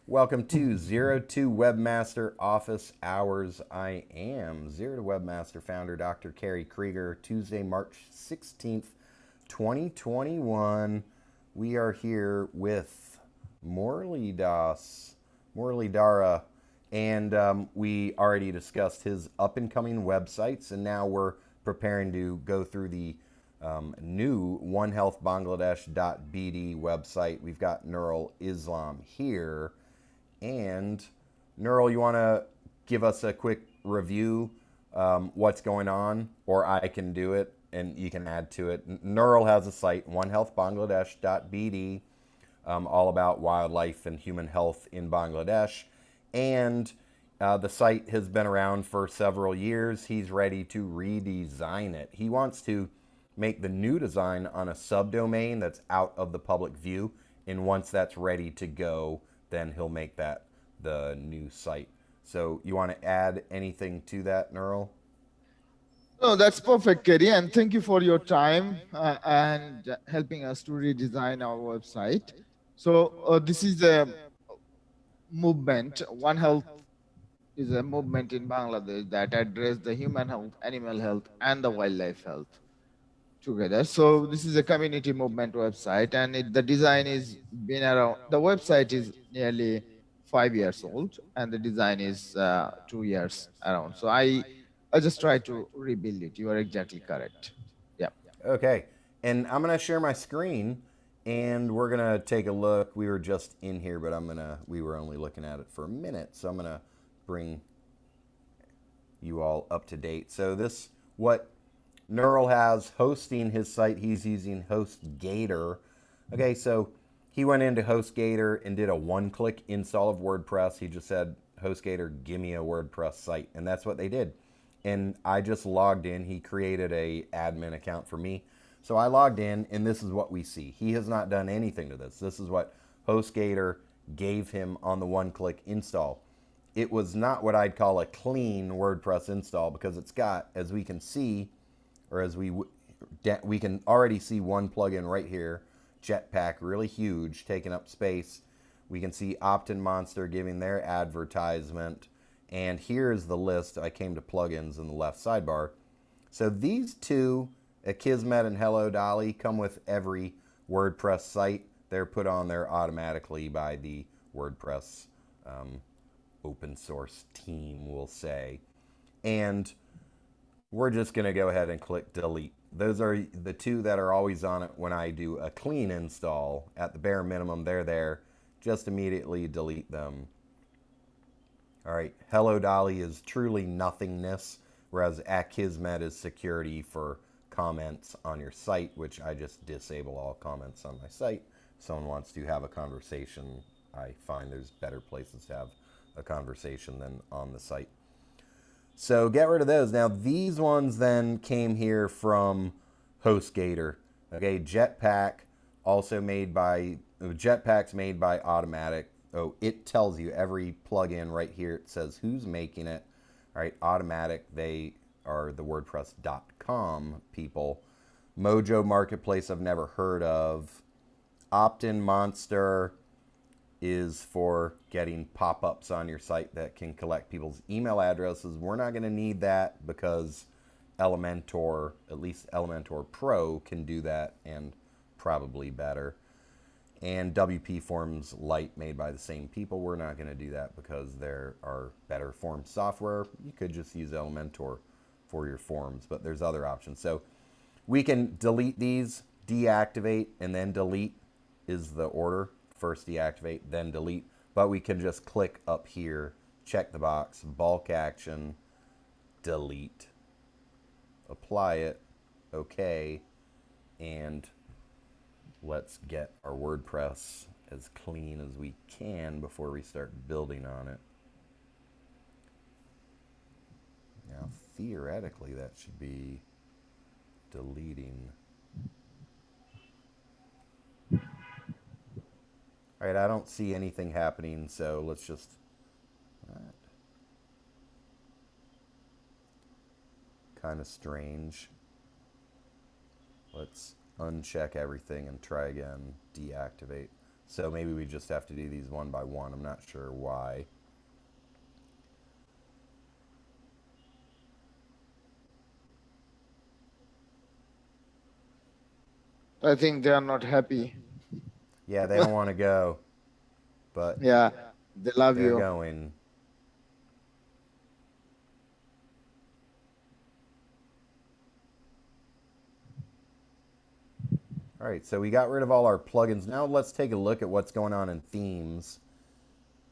Welcome to Zero to Webmaster Office Hours. I am Zero to Webmaster founder Dr. Kerry Kriger. Tuesday, March 16th, 2021. We are here with Morley Dara, and we already discussed his up-and-coming websites, and now we're preparing to go through the new onehealthbangladesh.bd website. We've got Nurul Islam here. And Nurul, you want to give us a quick review what's going on, or I can do it and you can add to it. Nurul has a site, onehealthbangladesh.bd, all about wildlife and human health in Bangladesh. And the site has been around for several years. He's ready to redesign it. He wants to make the new design on a subdomain that's out of the public view. And once that's ready to go, then he'll make that the new site. So you want to add anything to that, Nurul? No, that's perfect, Kerry, and thank you for your time and helping us to redesign our website. So this is a movement. One Health is a movement in Bangladesh that address the human health, animal health, and the wildlife health together. So this is a community movement website, and the design is been around. The website is nearly 5 years old, and the design is 2 years around. So I just try to rebuild it. You are exactly correct. Yeah. Okay. And I'm going to share my screen and we're going to take a look. We were just in here, but we were only looking at it for a minute. So I'm going to bring you all up to date. So what Nurul has hosting his site, he's using HostGator. Okay, so he went into HostGator and did a one-click install of WordPress. He just said, HostGator, give me a WordPress site. And that's what they did. And I just logged in. He created a admin account for me. So I logged in, and this is what we see. He has not done anything to this. This is what HostGator gave him on the one-click install. It was not what I'd call a clean WordPress install because it's got, as we can see, or as we can already see one plugin right here, Jetpack, really huge, taking up space. We can see Opt-in Monster giving their advertisement. And here's the list. I came to plugins in the left sidebar. So these two, Akismet and Hello Dolly, come with every WordPress site. They're put on there automatically by the WordPress open source team, we'll say. And we're just going to go ahead and click delete. Those are the two that are always on it when I do a clean install. At the bare minimum, they're there. Just immediately delete them. All right, Hello Dolly is truly nothingness, whereas Akismet is security for comments on your site, which I just disable all comments on my site. If someone wants to have a conversation, I find there's better places to have a conversation than on the site. So get rid of those. Now these ones then came here from HostGator. Okay, Jetpack's made by Automatic. Oh, it tells you every plugin right here. It says who's making it. All right, Automatic, they are the WordPress.com people. Mojo Marketplace, I've never heard of. Opt-in Monster is for getting pop-ups on your site that can collect people's email addresses. We're not going to need that because Elementor, at least Elementor Pro, can do that and probably better. And WP Forms Lite made by the same people. We're not going to do that because there are better form software. You could just use Elementor for your forms, but there's other options. So we can delete these, deactivate, and then delete is the order. First deactivate, then delete. But we can just click up here, check the box, bulk action, delete, apply it, okay, and let's get our WordPress as clean as we can before we start building on it. Now, theoretically, that should be deleting. All right, I don't see anything happening, so let's just... Kind of strange. Let's uncheck everything and try again. Deactivate. So maybe we just have to do these one by one. I'm not sure why. I think they are not happy. Yeah, they don't want to go, but Yeah, they love they're you. going. All right, so we got rid of all our plugins. Now let's take a look at what's going on in themes.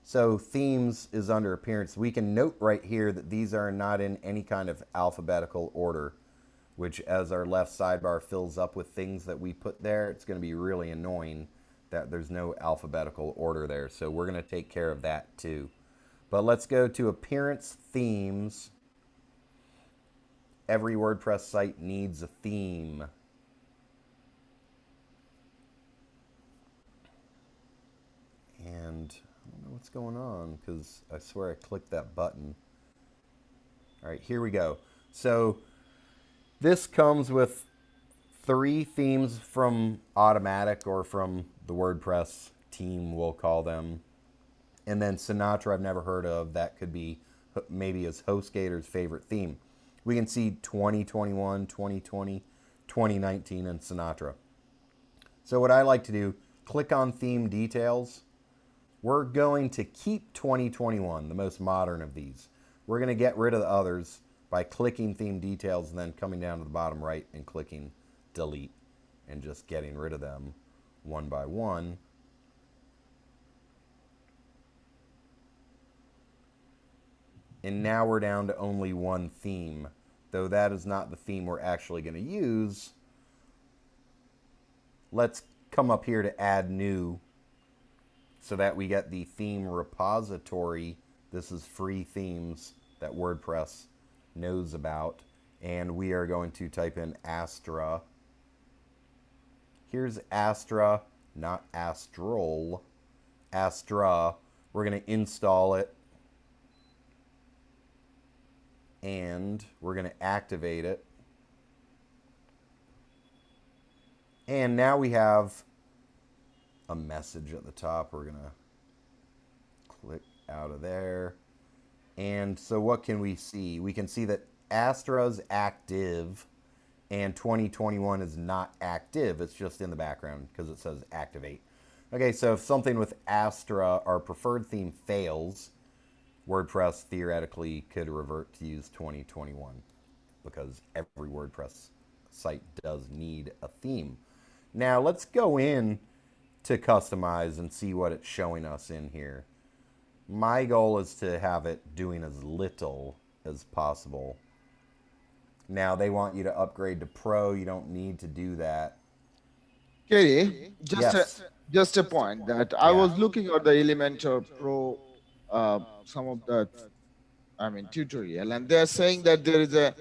So themes is under appearance. We can note right here that these are not in any kind of alphabetical order, which as our left sidebar fills up with things that we put there, it's going to be really annoying that there's no alphabetical order there. So we're going to take care of that too. But let's go to appearance themes. Every WordPress site needs a theme. And I don't know what's going on because I swear I clicked that button. All right, here we go. So this comes with 3 themes from Automatic or from the WordPress team, we'll call them. And then Sinatra, I've never heard of. That could be maybe as HostGator's favorite theme. We can see 2021, 2020, 2019, and Sinatra. So what I like to do, click on theme details. We're going to keep 2021, the most modern of these. We're going to get rid of the others by clicking theme details and then coming down to the bottom right and clicking delete and just getting rid of them one by one. And now we're down to only one theme, though that is not the theme we're actually going to use. Let's come up here to add new so that we get the theme repository. This is free themes that WordPress knows about. And we are going to type in Astra. Here's Astra, not Astral. Astra. We're going to install it. And we're going to activate it. And now we have a message at the top. We're going to click out of there. And so what can we see? We can see that Astra's active and 2021 is not active. It's just in the background because it says activate. Okay, so if something with Astra, our preferred theme, fails, WordPress theoretically could revert to use 2021 because every WordPress site does need a theme. Now let's go in to customize and see what it's showing us in here. My goal is to have it doing as little as possible. Now they want you to upgrade to Pro. You don't need to do that. Kerry, Yes. just a point that I Yeah. was looking at the Elementor Pro, some of the, tutorial, and they're saying that there is a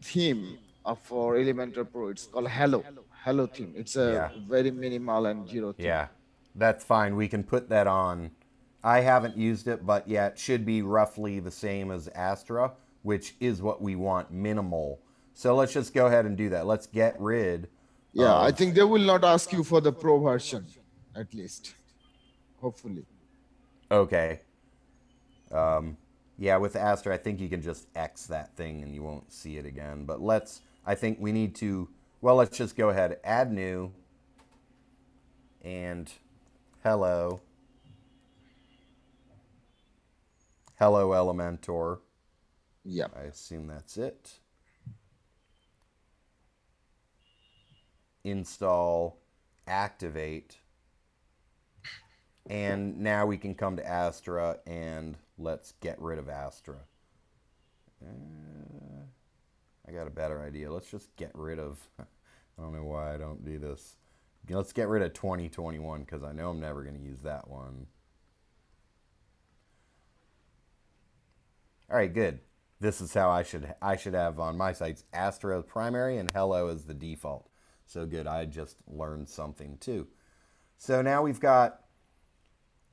theme for Elementor Pro. It's called Hello theme. It's a Yeah. very minimal and zero theme. Yeah. That's fine. We can put that on. I haven't used it, but yeah, it should be roughly the same as Astra, which is what we want, minimal. So let's just go ahead and do that. Let's get rid Yeah, I of... think they will not ask you for the Pro version, at least, hopefully. Okay. Yeah, with Astra, I think you can just X that thing and you won't see it again. But I think we need to, well, let's just go ahead, add new, and hello. Hello, Elementor. Yeah. I assume that's it. Install, activate. And now we can come to Astra and let's get rid of Astra. I got a better idea. Let's just get rid of... I don't know why I don't do this. Let's get rid of 2021 because I know I'm never going to use that one. All right, good. This is how I should have on my sites Astra as primary and hello as the default. So good. I just learned something too. So now we've got...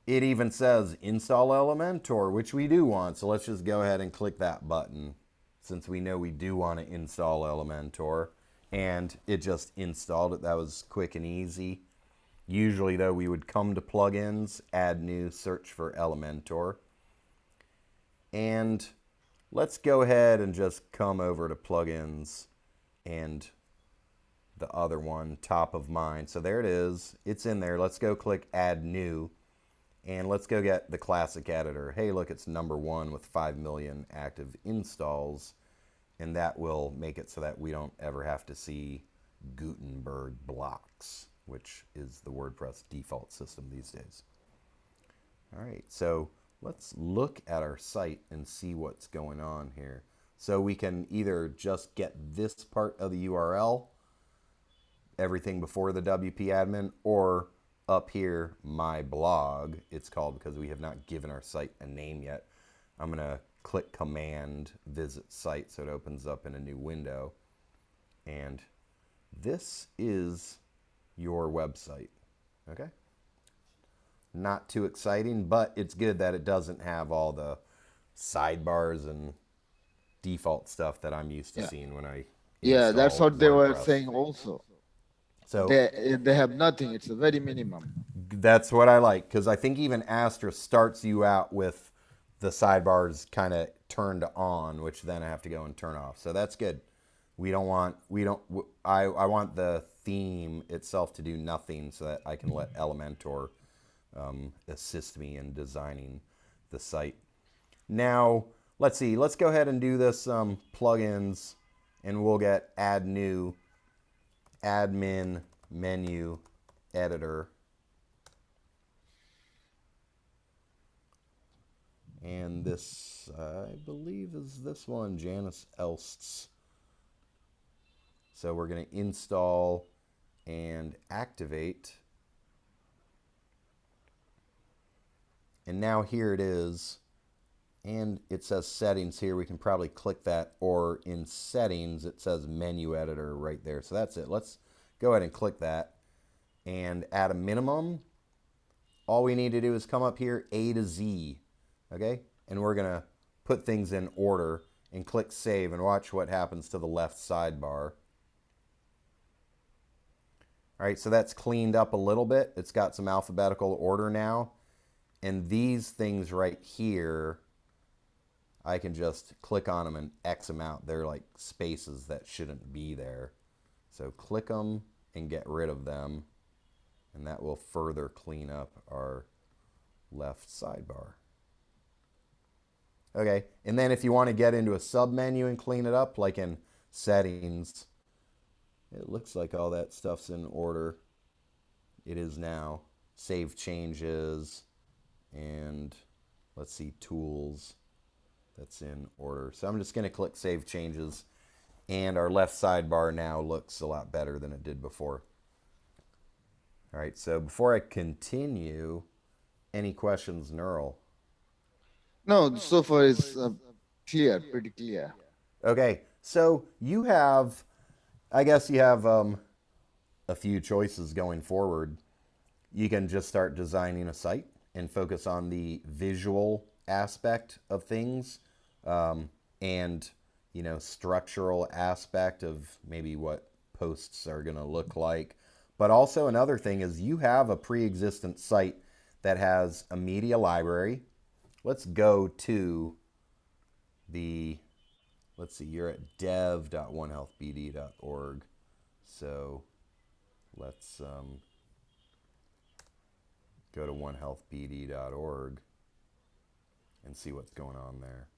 It even says install Elementor, which we do want. So let's just go ahead and click that button since we know we do want to install Elementor. And it just installed it. That was quick and easy. Usually, though, we would come to plugins, add new, search for Elementor. And let's go ahead and just come over to plugins and the other one, top of mind. So there it is. It's in there. Let's go click add new. And let's go get the classic editor. Hey, look, it's #1 with 5 million active installs. And that will make it so that we don't ever have to see Gutenberg blocks, which is the WordPress default system these days. All right, so let's look at our site and see what's going on here. So we can either just get this part of the URL, everything before the WP admin, or up here, my blog, it's called, because we have not given our site a name yet. I'm going to click command visit site so it opens up in a new window. And this is your website. Okay? Not too exciting, but it's good that it doesn't have all the sidebars and default stuff that I'm used to seeing when I Yeah, that's install what they were WordPress. saying also. So They have nothing. It's a very minimum. that's what I like, because I think even Astra starts you out with the sidebars kind of turned on, which then I have to go and turn off. So that's good. I want the theme itself to do nothing so that I can let Elementor assist me in designing the site. Now, let's see. Let's go ahead and do this plugins, and we'll get add new admin menu editor. And this, I believe, is this one, Janice Elst's. So we're going to install and activate. And now here it is. And it says settings here. We can probably click that. Or in settings, it says menu editor right there. So that's it. Let's go ahead and click that. And at a minimum, all we need to do is come up here, A to Z. Okay? And we're going to put things in order and click save and watch what happens to the left sidebar. All right, so that's cleaned up a little bit. It's got some alphabetical order now. And these things right here, I can just click on them and X them out. They're like spaces that shouldn't be there. So click them and get rid of them. And that will further clean up our left sidebar. Okay, and then if you want to get into a submenu and clean it up, like in settings, it looks like all that stuff's in order. It is now. Save changes, and let's see, tools. That's in order. So I'm just going to click save changes, and our left sidebar now looks a lot better than it did before. All right, so before I continue, any questions, Nurul? No, so far it's clear, pretty clear. Okay, so you have, I guess you have a few choices going forward. You can just start designing a site and focus on the visual aspect of things, and structural aspect of maybe what posts are going to look like. But also another thing is you have a pre-existent site that has a media library. Let's go to the, let's see, you're at dev.onehealthbd.org. So let's go to onehealthbd.org and see what's going on there.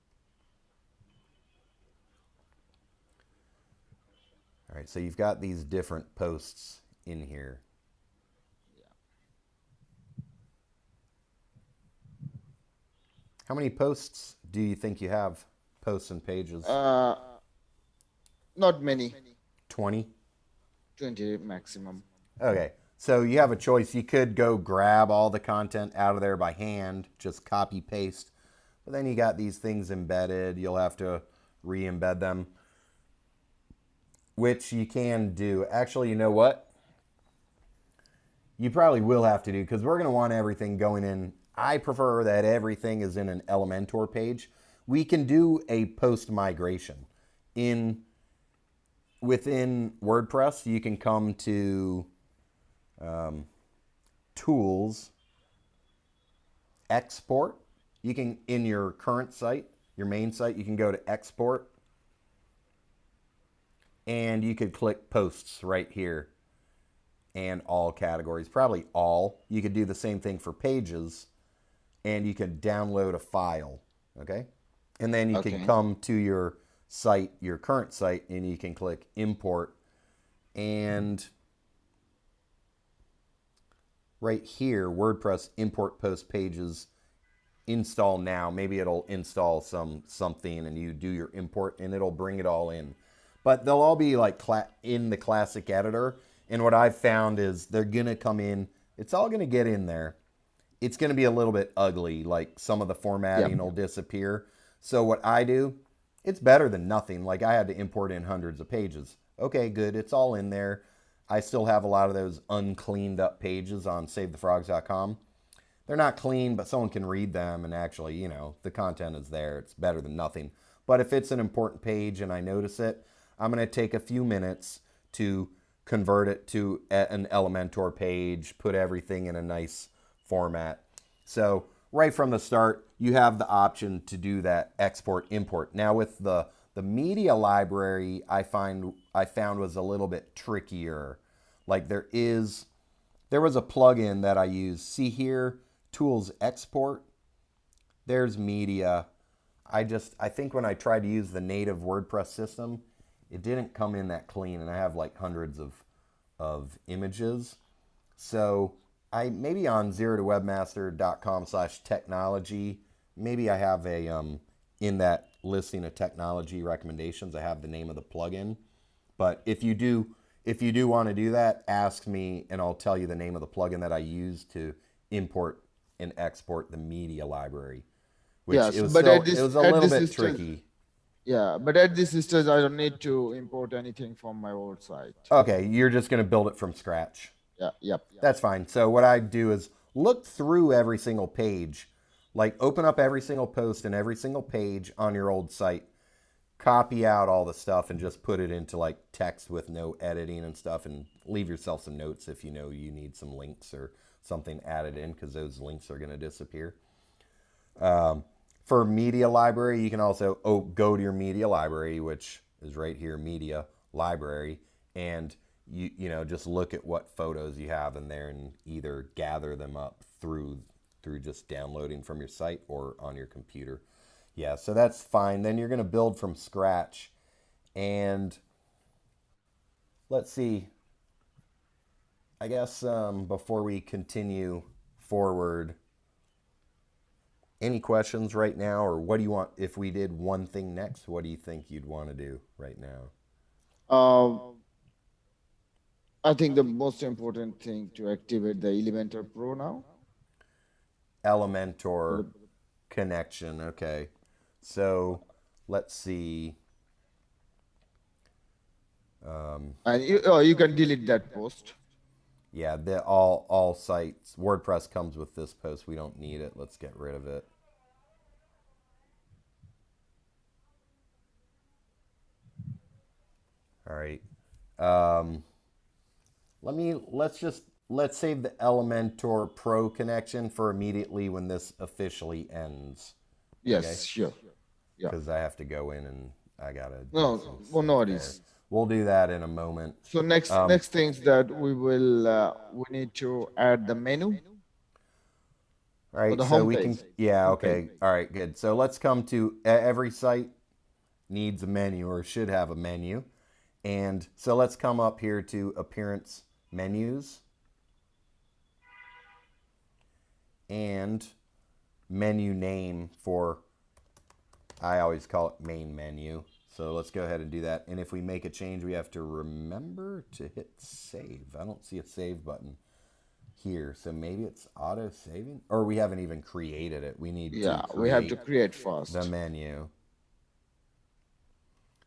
All right, so you've got these different posts in here. How many posts do you think you have? Posts and pages? Not many. 20? 20 maximum. Okay, so you have a choice. You could go grab all the content out of there by hand, just copy paste. But then you got these things embedded. You'll have to re-embed them, which you can do. Actually, you know what? You probably will have to do, because we're going to want everything going in. I prefer that everything is in an Elementor page. We can do a post migration within WordPress. You can come to tools, export. You can, in your current site, your main site, you can go to export, and you could click posts right here, and all categories, probably all. You could do the same thing for pages, and you can download a file, okay? And then you can come to your site, your current site, and you can click import, and right here, WordPress import post pages, install now. Maybe it'll install something, and you do your import, and it'll bring it all in. But they'll all be like in the classic editor. And what I've found is they're going to come in. It's all going to get in there. It's going to be a little bit ugly. Like some of the formatting will disappear. So what I do, it's better than nothing. Like I had to import in hundreds of pages. Okay, good. It's all in there. I still have a lot of those uncleaned up pages on SaveTheFrogs.com. They're not clean, but someone can read them, and actually, you know, the content is there. It's better than nothing. But if it's an important page and I notice it, I'm going to take a few minutes to convert it to an Elementor page, put everything in a nice format. So right from the start, you have the option to do that export import. Now with the media library, I found was a little bit trickier. Like there was a plugin that I used. See here, tools export. There's media. I think when I tried to use the native WordPress system, it didn't come in that clean, and I have like hundreds of images. So I maybe on zerodowebmaster.com/technology, maybe I have a in that listing of technology recommendations, I have the name of the plugin. But if you do want to do that, ask me and I'll tell you the name of the plugin that I use to import and export the media library. Which yes, it was but still, it was a little bit tricky. Yeah, but at this stage, I don't need to import anything from my old site. Okay, you're just going to build it from scratch. Yeah, yep. That's fine. So what I do is look through every single page, like open up every single post and every single page on your old site, copy out all the stuff and just put it into like text with no editing and stuff, and leave yourself some notes if you know you need some links or something added in, because those links are going to disappear. For media library, you can also go to your media library, which is right here, media library, and you know, just look at what photos you have in there and either gather them up through just downloading from your site or on your computer. Yeah, so that's fine. Then you're going to build from scratch, and let's see. I guess before we continue forward, any questions right now, or what do you want? If we did one thing next, what do you think you'd want to do right now? I think the most important thing to activate the Elementor Pro now. Elementor connection. Okay, so let's see. And you can delete that post. Yeah, all sites. WordPress comes with this post. We don't need it. Let's get rid of it. All right. Let's save the Elementor Pro connection for immediately when this officially ends. Yes, okay? Sure. Yeah. Because I have to go in and I gotta. No worries. We'll do that in a moment. So next things that we need to add the menu. All right, so we can, yeah, okay. All right, good. So let's come to every site needs a menu or should have a menu. And so let's come up here to appearance menus and menu name for, I always call it main menu. So let's go ahead and do that. And if we make a change, we have to remember to hit save. I don't see a save button here. So maybe it's auto saving, or we haven't even created it. We need we have to create first the menu.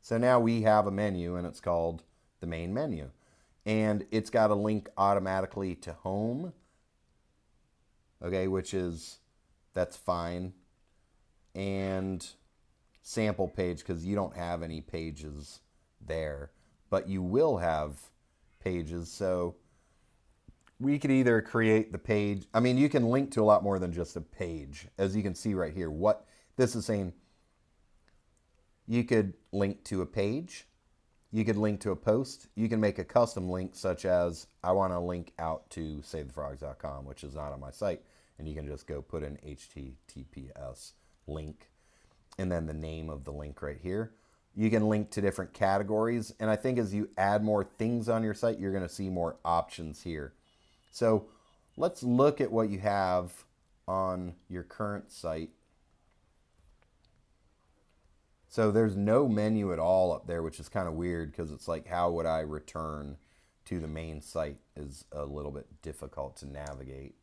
So now we have a menu and it's called the main menu. And it's got a link automatically to home. Okay, that's fine. And sample page, because you don't have any pages there, but you will have pages. So we could either create the page. I mean, you can link to a lot more than just a page. As you can see right here, what this is saying, you could link to a page, you could link to a post, you can make a custom link such as I want to link out to savethefrogs.com, which is not on my site, and you can just go put in HTTPS link and then the name of the link right here. You can link to different categories, and I think as you add more things on your site, you're going to see more options here. So let's look at what you have on your current site. So there's no menu at all up there, which is kind of weird because it's like, how would I return to the main site is a little bit difficult to navigate.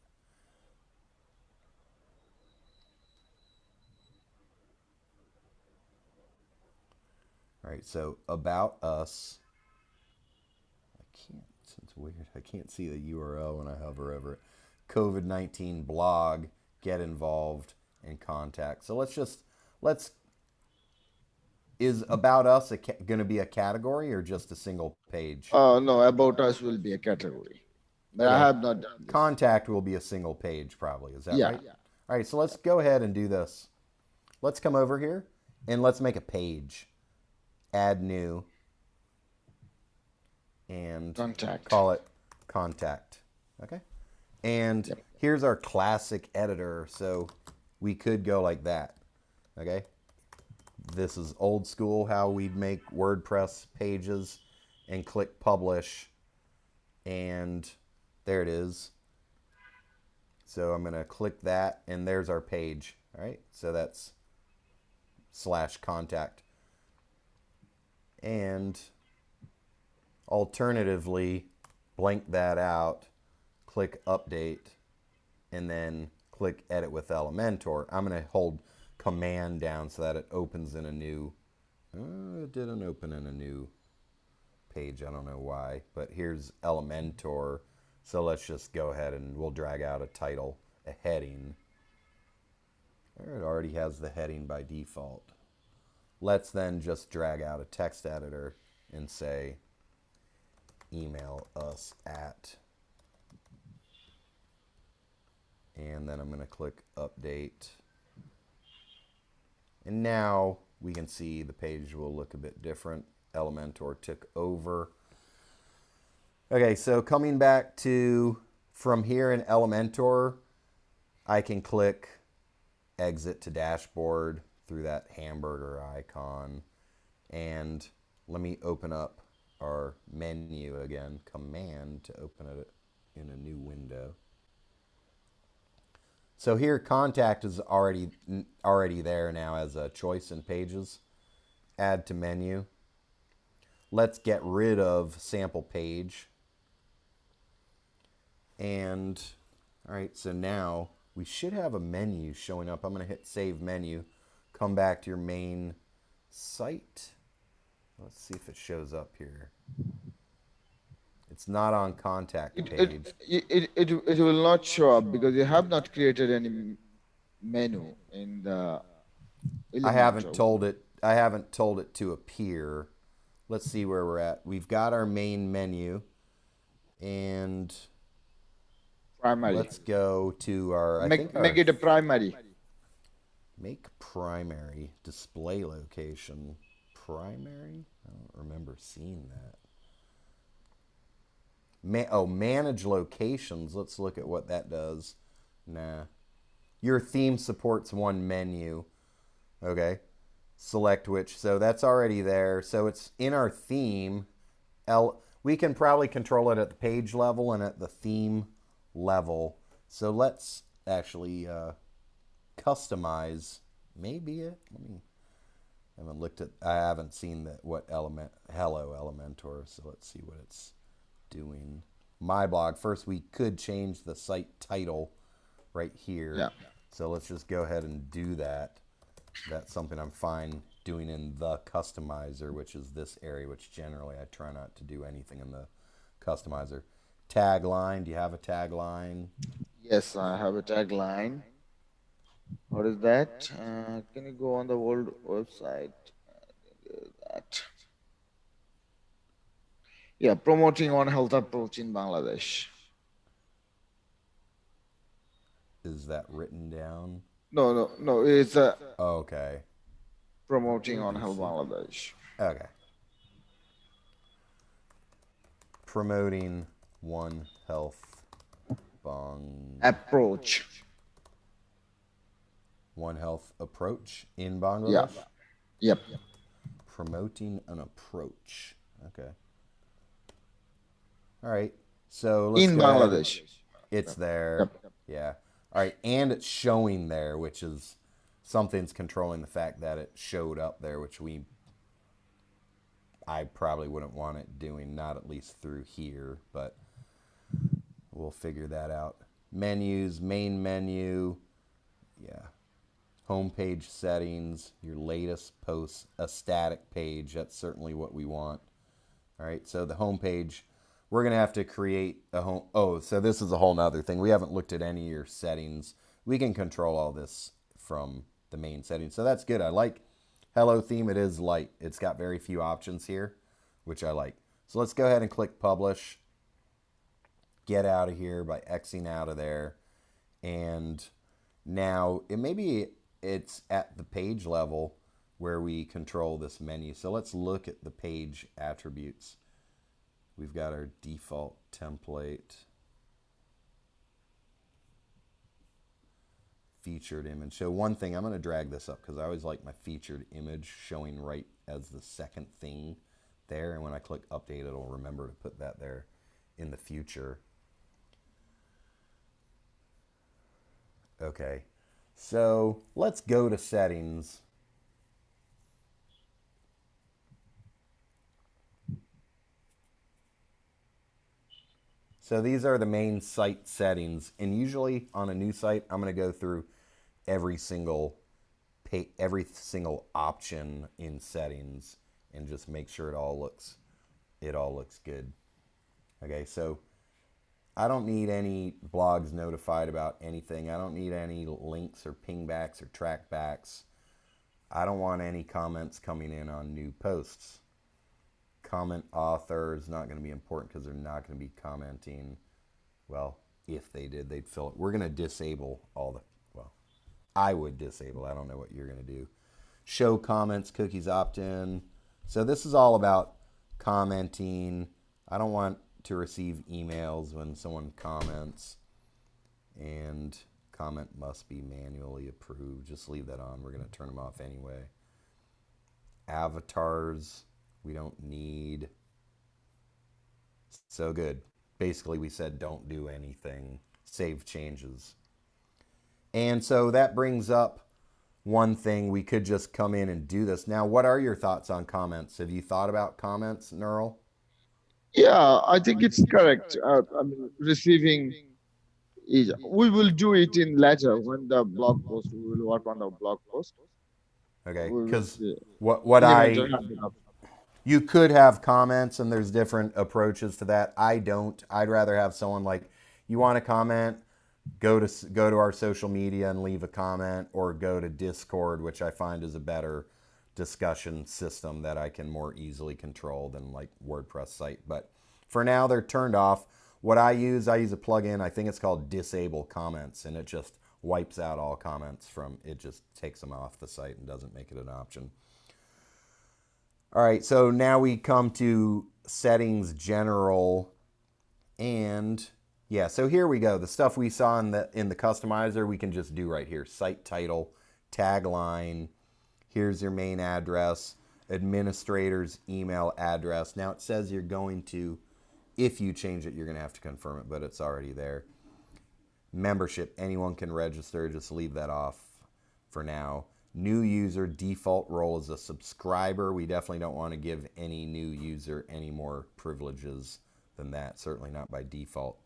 All right, so about us. It's weird. I can't see the URL when I hover over it. COVID-19 blog, get involved, and contact. So is about us going to be a category or just a single page? No, about us will be a category. But I have not done this. Contact will be a single page probably. Is that right? Yeah. All right, so let's go ahead and do this. Let's come over here and let's make a page. Add new. And Contact. call it contact. Okay. And here's our classic editor. So we could go like that. Okay. This is old school how we'd make WordPress pages, and click publish. And there it is. So I'm going to click that and there's our page. All right. So that's /contact. And alternatively, blank that out, click update, and then click edit with Elementor. I'm going to hold command down so that it opens in a new, it didn't open in a new page. I don't know why, but here's Elementor. So let's just go ahead and we'll drag out a title, a heading. There, it already has the heading by default. Let's then just drag out a text editor and say, email us at, and then I'm going to click update. And now we can see the page will look a bit different. Elementor took over. Okay, so coming back to from here in Elementor, I can click exit to dashboard through that hamburger icon. And let me open up our menu again, command to open it in a new window. So here contact is already there now as a choice in pages. Add to menu. Let's get rid of sample page. And all right, so now we should have a menu showing up. I'm going to hit save menu. Come back to your main site. Let's see if it shows up here. It's not on contact page. It will not show up because you have not created any menu in the Elementor. I haven't told it to appear. Let's see where we're at. We've got our main menu, and primary. Let's go to our make it a primary. Make primary display location. Primary? I don't remember seeing that. Manage locations. Let's look at what that does. Nah. Your theme supports one menu. Okay. Select which. So that's already there. So it's in our theme. We can probably control it at the page level and at the theme level. So let's actually customize. Maybe it. I haven't seen Hello Elementor. So let's see what it's doing. My blog. First, we could change the site title right here. Yeah. So let's just go ahead and do that. That's something I'm fine doing in the customizer, which is this area, which generally I try not to do anything in the customizer. Tagline. Do you have a tagline? Yes, I have a tagline. What is that? Can you go on the world website? That. Yeah, promoting One Health approach in Bangladesh. Is that written down? No. It's Okay. promoting on Help Bangladesh. Okay. Promoting One Health Approach. One Health approach in Yeah. Bangladesh? Yep. Promoting an approach. Okay. All right. So let's In go ahead. Bangladesh. It's there. Yep. Yeah. All right. And it's showing there, which is something's controlling the fact that it showed up there, which I probably wouldn't want it doing, not at least through here, but we'll figure that out. Menus, main menu. Yeah. Homepage settings, your latest posts, a static page. That's certainly what we want. All right, so the homepage, we're going to have to create a home. Oh, so this is a whole nother thing. We haven't looked at any of your settings. We can control all this from the main settings. So that's good. I like Hello theme. It is light. It's got very few options here, which I like. So let's go ahead and click publish. Get out of here by Xing out of there. And now it's at the page level where we control this menu. So let's look at the page attributes. We've got our default template, featured image. So one thing, I'm going to drag this up because I always like my featured image showing right as the second thing there. And when I click update, it'll remember to put that there in the future. Okay, so let's go to settings. So these are the main site settings, and usually on a new site, I'm going to go through every single option in settings and just make sure it all looks good. Okay, so I don't need any blogs notified about anything. I don't need any links or pingbacks or trackbacks. I don't want any comments coming in on new posts. Comment author is not going to be important because they're not going to be commenting. Well, if they did, they'd fill it. We're going to disable I would disable. I don't know what you're going to do. Show comments, cookies opt-in. So this is all about commenting. I don't want to receive emails when someone comments, and comment must be manually approved. Just leave that on. We're going to turn them off anyway. Avatars, we don't need. So good. Basically, we said don't do anything. Save changes. And so that brings up one thing. We could just come in and do this. Now, what are your thoughts on comments? Have you thought about comments, Nurul? Yeah, I think it's correct. Receiving is, we will do it in later when the blog post, we will work on the blog post. Okay, We will because see. what you could have comments, and there's different approaches to that. I don't. I'd rather have someone like, you want to comment, go to our social media and leave a comment, or go to Discord, which I find is a better discussion system that I can more easily control than like WordPress site. But for now, they're turned off. What I use a plugin. I think it's called Disable Comments, and it just wipes out all comments it just takes them off the site and doesn't make it an option. All right, so now we come to settings general, and yeah, so here we go. The stuff we saw in the customizer, we can just do right here. Site title, tagline, here's your main address, administrator's email address. Now it says you're going to, if you change it, you're going to have to confirm it, but it's already there. Membership, anyone can register, just leave that off for now. New user, default role is a subscriber. We definitely don't want to give any new user any more privileges than that, certainly not by default.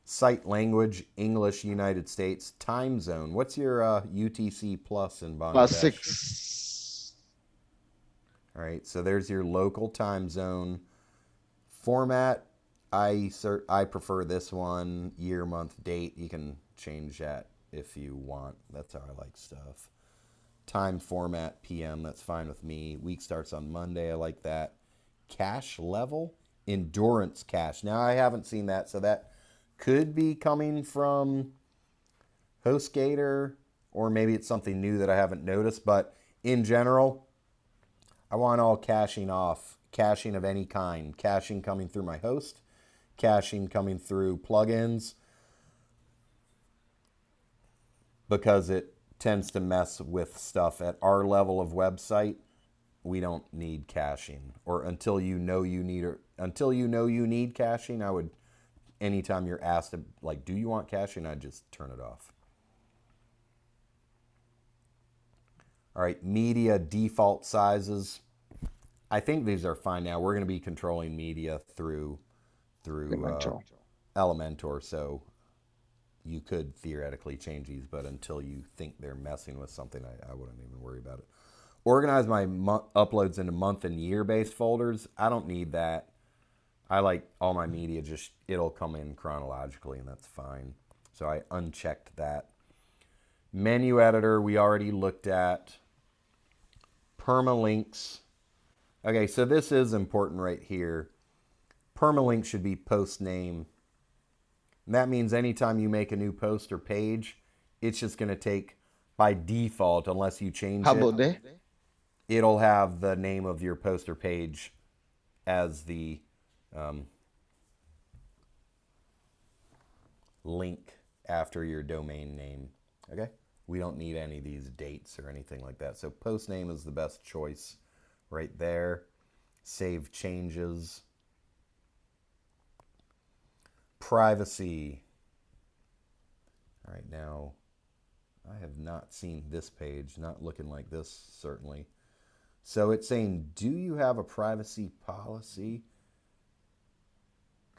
Site language, English, United States. Time zone, what's your UTC plus in Bangladesh? +6. All right, so there's your local time zone. Format, I prefer this one, year, month, date. You can change that if you want. That's how I like stuff. Time format, PM, that's fine with me. Week starts on Monday, I like that. Cache level, endurance cache. Now I haven't seen that, so that could be coming from HostGator, or maybe it's something new that I haven't noticed, but in general, I want all caching off, caching of any kind, caching coming through my host, caching coming through plugins, because it tends to mess with stuff at our level of website. We don't need caching, or until you know you need caching. I would, anytime you're asked like, do you want caching, I'd just turn it off. All right, media default sizes. I think these are fine now. We're going to be controlling media through Elementor, so you could theoretically change these, but until you think they're messing with something, I wouldn't even worry about it. Organize my uploads into month and year based folders. I don't need that. I like all my media, just it'll come in chronologically, and that's fine. So I unchecked that. Menu editor, we already looked at. Permalinks. Okay, so this is important right here. Permalink should be post name. And that means anytime you make a new post or page, it's just going to take, by default, unless you change it, it'll have the name of your post or page as the link after your domain name. Okay? We don't need any of these dates or anything like that. So post name is the best choice right there. Save changes. Privacy. All right, now I have not seen this page, not looking like this, certainly. So it's saying, do you have a privacy policy?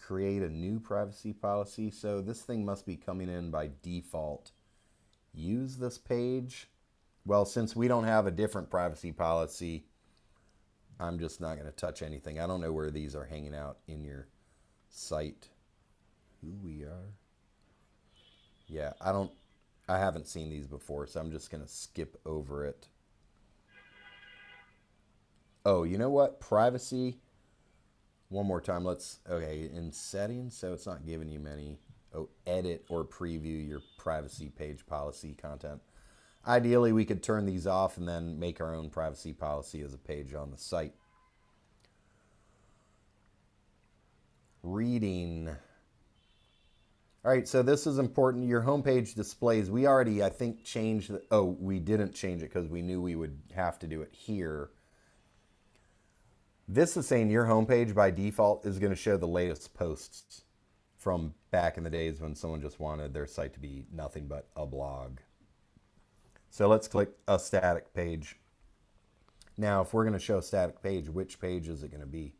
Create a new privacy policy. So this thing must be coming in by default. Use this page. Well, since we don't have a different privacy policy, I'm just not going to touch anything. I don't know where these are hanging out in your site. Who we are. Yeah, I haven't seen these before, so I'm just going to skip over it. Oh, you know what? Privacy. One more time. Okay, in settings, so it's not giving you many. Oh, edit or preview your privacy page policy content. Ideally, we could turn these off and then make our own privacy policy as a page on the site. Reading. All right, so this is important. Your homepage displays. We already, I think, changed. We didn't change it because we knew we would have to do it here. This is saying your homepage by default is going to show the latest posts from back in the days when someone just wanted their site to be nothing but a blog. So let's click a static page. Now, if we're going to show a static page, which page is it going to be?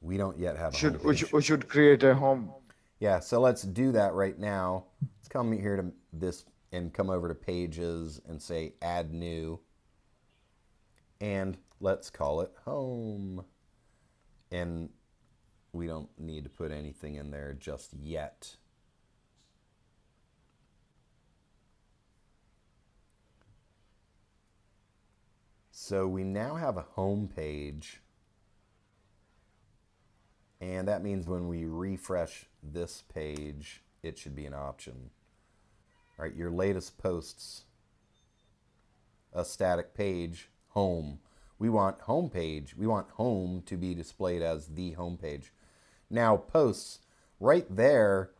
We don't yet have a homepage. We should create a home. Yeah, so let's do that right now. Let's come here to this and come over to pages and say add new. And let's call it home. And we don't need to put anything in there just yet. So we now have a home page. And that means when we refresh this page, it should be an option. All right, your latest posts, a static page, home. We want home page. We want home to be displayed as the home page. Now, posts, right there,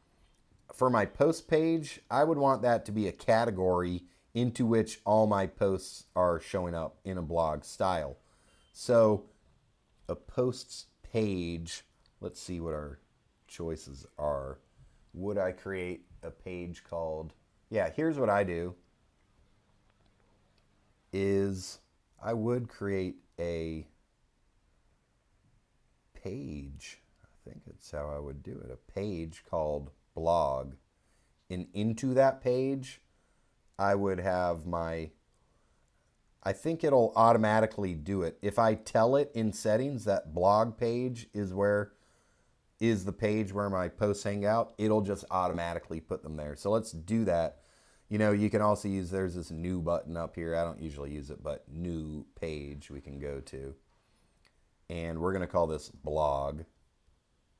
for my post page, I would want that to be a category into which all my posts are showing up in a blog style. So, a posts page, let's see what our choices are. Would I create a page called, yeah, here's what I do, is I would create a page. I think that's how I would do it. A page called blog. And into that page, I would have I think it'll automatically do it. If I tell it in settings that blog page is the page where my posts hang out, it'll just automatically put them there. So let's do that. You know, you can also use, there's this new button up here. I don't usually use it, but new page we can go to. And we're going to call this blog.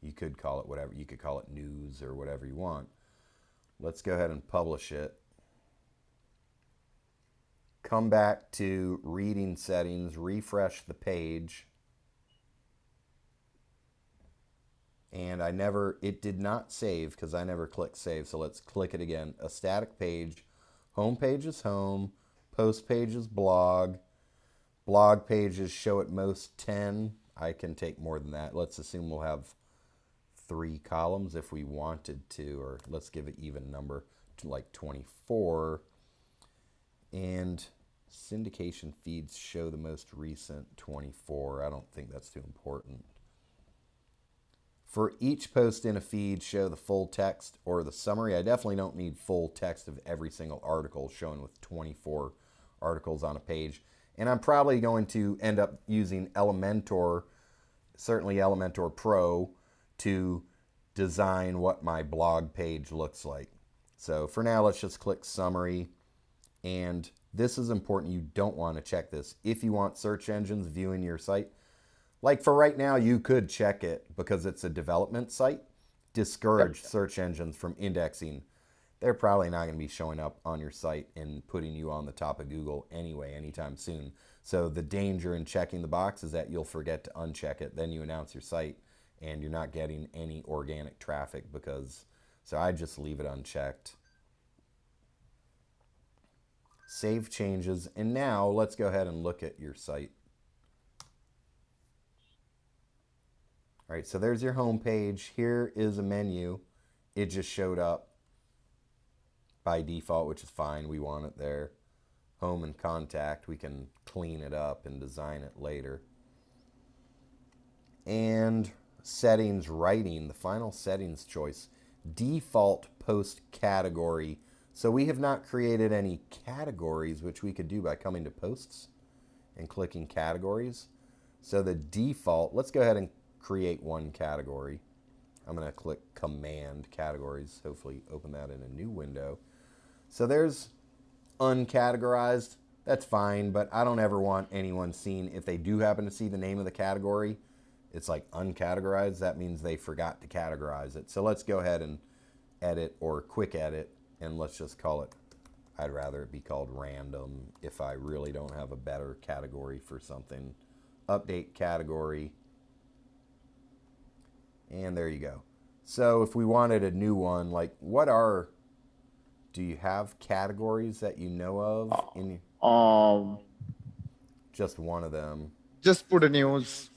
You could call it whatever. You could call it news or whatever you want. Let's go ahead and publish it. come back to reading settings, refresh the page. And it did not save because I never clicked save. So let's click it again. A static page. Home page is home. Post page is blog. Blog pages show at most 10. I can take more than that. Let's assume we'll have 3 columns if we wanted to, or let's give it even number to like 24. And syndication feeds show the most recent 24. I don't think that's too important. For each post in a feed, show the full text or the summary. I definitely don't need full text of every single article shown with 24 articles on a page. And I'm probably going to end up using Elementor, certainly Elementor Pro, to design what my blog page looks like. So for now, let's just click summary. And this is important. You don't want to check this. If you want search engines viewing your site, like for right now, you could check it because it's a development site. Discourage search engines from indexing. They're probably not going to be showing up on your site and putting you on the top of Google anyway anytime soon. So the danger in checking the box is that you'll forget to uncheck it. Then you announce your site and you're not getting any organic traffic so I just leave it unchecked. Save changes. And now let's go ahead and look at your site. All right, so there's your home page. Here is a menu. It just showed up by default, which is fine. We want it there. Home and contact. We can clean it up and design it later. And settings writing, the final settings choice. Default post category. So we have not created any categories, which we could do by coming to posts and clicking categories. So the default, let's go ahead and create one category. I'm going to click command categories, hopefully open that in a new window. So there's uncategorized. That's fine, but I don't ever want anyone seeing, if they do happen to see the name of the category, it's like uncategorized. That means they forgot to categorize it. So let's go ahead and edit or quick edit, and let's just call it, I'd rather it be called random if I really don't have a better category for something. Update category. And there you go. So if we wanted a new one, like do you have categories that you know of? Just one of them. Just put a news.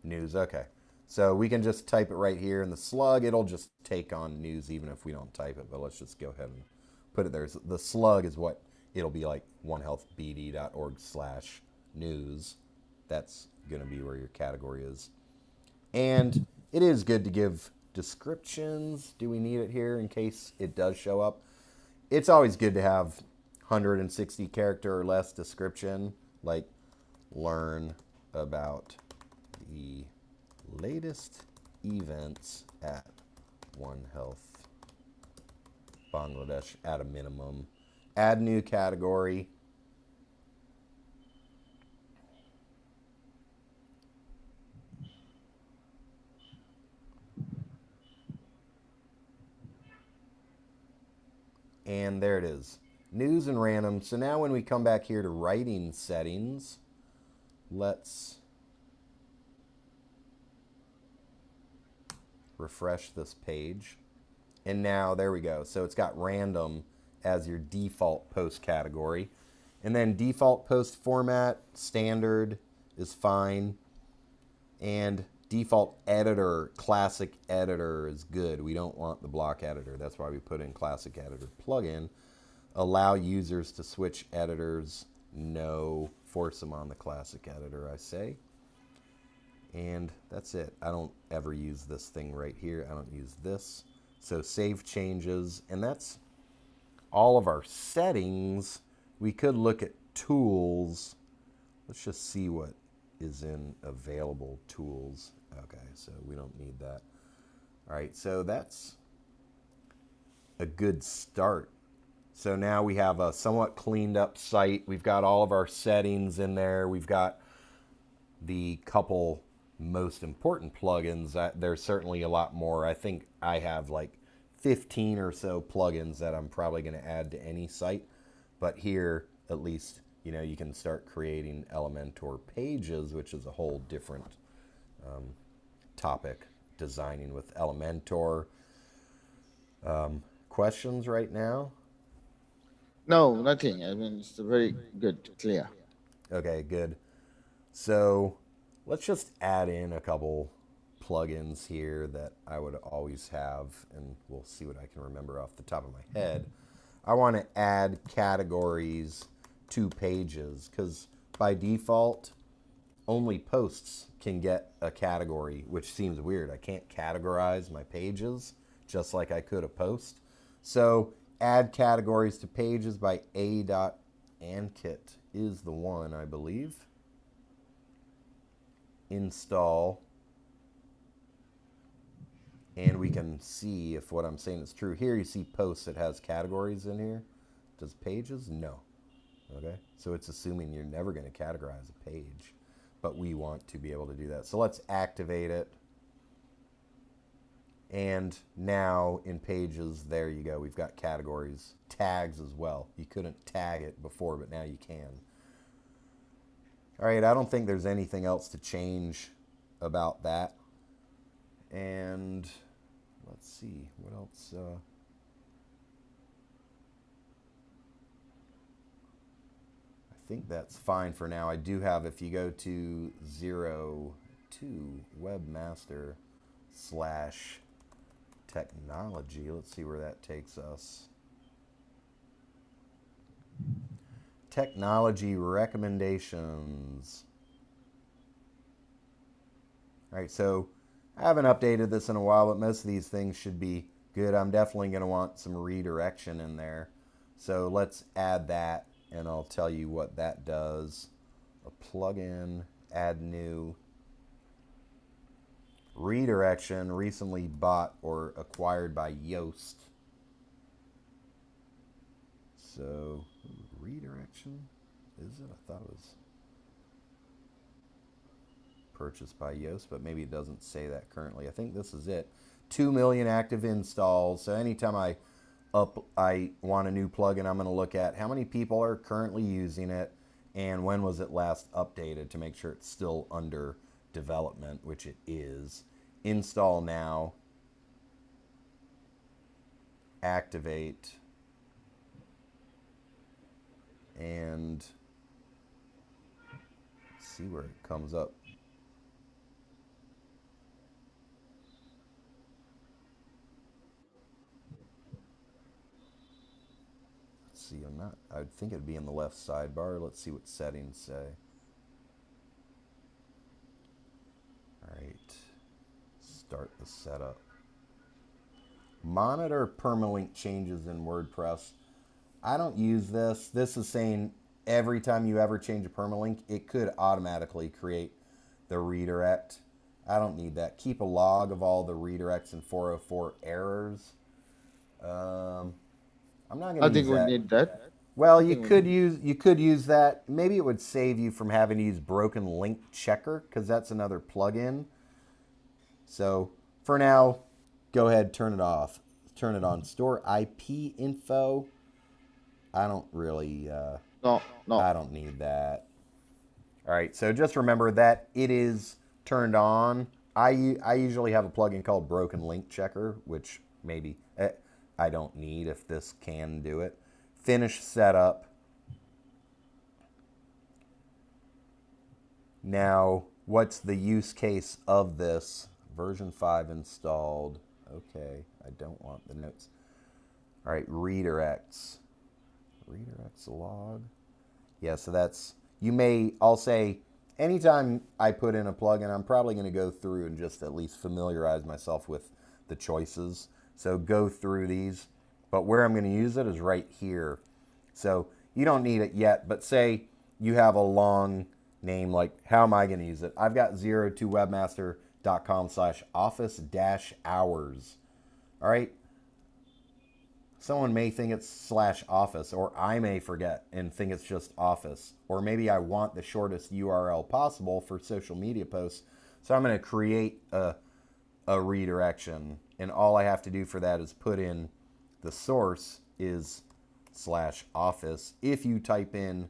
News, okay. So we can just type it right here in the slug. It'll just take on news even if we don't type it, but let's just go ahead and put it there. The slug is what it'll be like, onehealthbd.org/news. That's going to be where your category is. And it is good to give descriptions. Do we need it here in case it does show up? It's always good to have 160 character or less description, like learn about the latest events at One Health Bangladesh at a minimum. Add new category. And there it is. News and random. So now when we come back here to writing settings, let's refresh this page. And now there we go. So it's got random as your default post category. And then default post format, standard is fine. And default editor, classic editor is good. We don't want the block editor. That's why we put in classic editor plugin. Allow users to switch editors. No. Force them on the classic editor, I say. And that's it. I don't ever use this thing right here. I don't use this. So save changes. And that's all of our settings. We could look at tools. Let's just see what is in available tools. Okay, so we don't need that. All right, so that's a good start. So now we have a somewhat cleaned up site. We've got all of our settings in there. We've got the couple most important plugins. There's certainly a lot more. I think I have like 15 or so plugins that I'm probably going to add to any site. But here at least, you know, you can start creating Elementor pages, which is a whole different topic, designing with Elementor. Questions right now? No, nothing. I mean, it's very good, clear. Okay, good. So let's just add in a couple plugins here that I would always have, and we'll see what I can remember off the top of my head. I want to add categories to pages because by default, only posts can get a category, which seems weird. I can't categorize my pages just like I could a post. So add categories to pages by a.ankit is the one, I believe. Install. And we can see if what I'm saying is true. Here you see posts, it has categories in here. Does pages? No. Okay, so it's assuming you're never going to categorize a page, but we want to be able to do that. So let's activate it. And now in pages, there you go. We've got categories, tags as well. You couldn't tag it before, but now you can. All right, I don't think there's anything else to change about that. And let's see, what else? I think that's fine for now. I do have, if you go to 02 webmaster/technology, let's see where that takes us. Technology recommendations. All right, so I haven't updated this in a while, but most of these things should be good. I'm definitely going to want some redirection in there. So let's add that, and I'll tell you what that does. A plugin, add new. Redirection, recently bought or acquired by Yoast. So, redirection, is it? I thought it was purchased by Yoast, but maybe it doesn't say that currently. I think this is it. 2 million active installs. So anytime I want a new plugin, I'm going to look at how many people are currently using it and when was it last updated to make sure it's still under development, which it is. Install now. Activate. And see where it comes up. See, I think it'd be in the left sidebar. Let's see what settings say. All right, start the setup. Monitor permalink changes in WordPress. I don't use this. This is saying every time you ever change a permalink, it could automatically create the redirect. I don't need that. Keep a log of all the redirects and 404 errors. I'm not going to use that. I think we need that. Well, you could use that. Maybe it would save you from having to use broken link checker because that's another plugin. So for now, go ahead, turn it off. Turn it on. Store IP info. I don't really. No. I don't need that. All right. So just remember that it is turned on. I usually have a plugin called Broken Link Checker, which maybe I don't need if this can do it. Finish setup. Now, what's the use case of this? Version 5 installed. Okay, I don't want the notes. All right, redirects. Redirects log. Yeah, so that's, I'll say, anytime I put in a plugin, I'm probably going to go through and just at least familiarize myself with the choices. So go through these. But where I'm going to use it is right here. So you don't need it yet, but say you have a long name, like how am I going to use it? I've got 02webmaster.com/office-hours. All right. Someone may think it's /office, or I may forget and think it's just office. Or maybe I want the shortest URL possible for social media posts. So I'm going to create a redirection. And all I have to do for that is put in the source is website.com/office. If you type in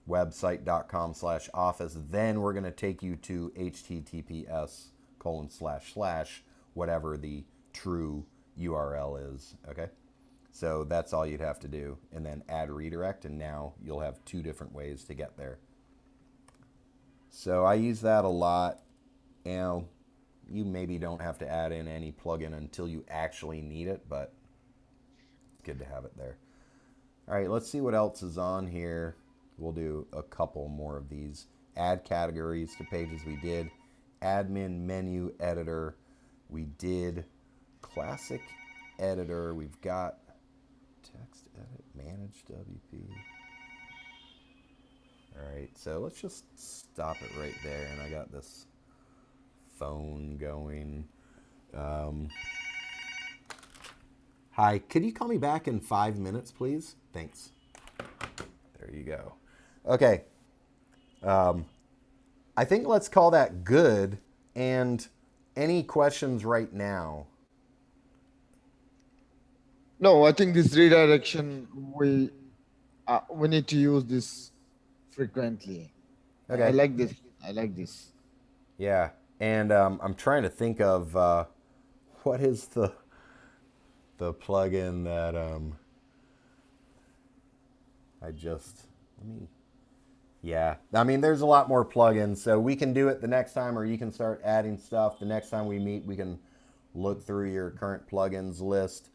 website.com/office, then we're going to take you to https:// whatever the true URL is. Okay. So that's all you'd have to do. And then add redirect, and now you'll have two different ways to get there. So I use that a lot. You know, you maybe don't have to add in any plugin until you actually need it, but it's good to have it there. All right, let's see what else is on here. We'll do a couple more of these. Add categories to pages we did. Admin menu editor we did. Classic editor we've got. Text edit, manage WP. All right, so let's just stop it right there. And I got this phone going. Hi, could you call me back in 5 minutes, please? Thanks. There you go. Okay. I think let's call that good. And any questions right now? No, I think this redirection, we need to use this frequently. Okay. I like this. I like this. Yeah, and I'm trying to think of what is the plugin that yeah, I mean, there's a lot more plugins, so we can do it the next time, or you can start adding stuff. The next time we meet, we can look through your current plugins list.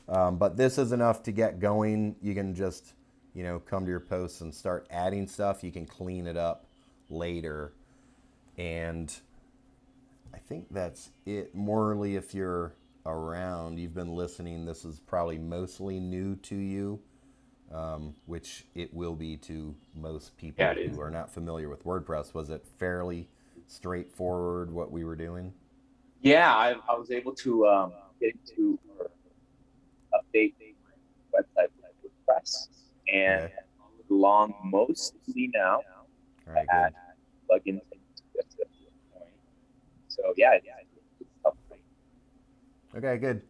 But this is enough to get going. You can just, come to your posts and start adding stuff. You can clean it up later. And I think that's it. Morally, if you're around, you've been listening, this is probably mostly new to you. Which it will be to most people who are not familiar with WordPress. Was it fairly straightforward what we were doing? Yeah, I was able to get into or update my website with WordPress, and along mostly now. All right, I add plugins to get to the point. So yeah, it's helpful. Okay, good.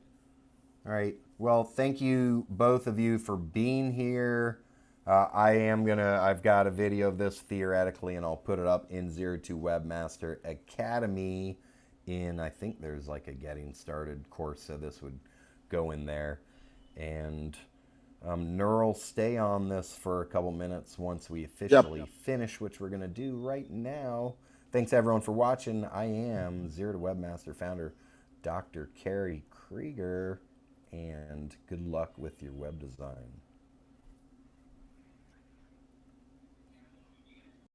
All right. Well, thank you, both of you, for being here. I've got a video of this theoretically, and I'll put it up in 02 Webmaster Academy I think there's like a getting started course, so this would go in there. And Nurul, stay on this for a couple minutes once we officially finish, which we're going to do right now. Thanks, everyone, for watching. I am 02 Webmaster founder, Dr. Kerry Kriger. And good luck with your web design.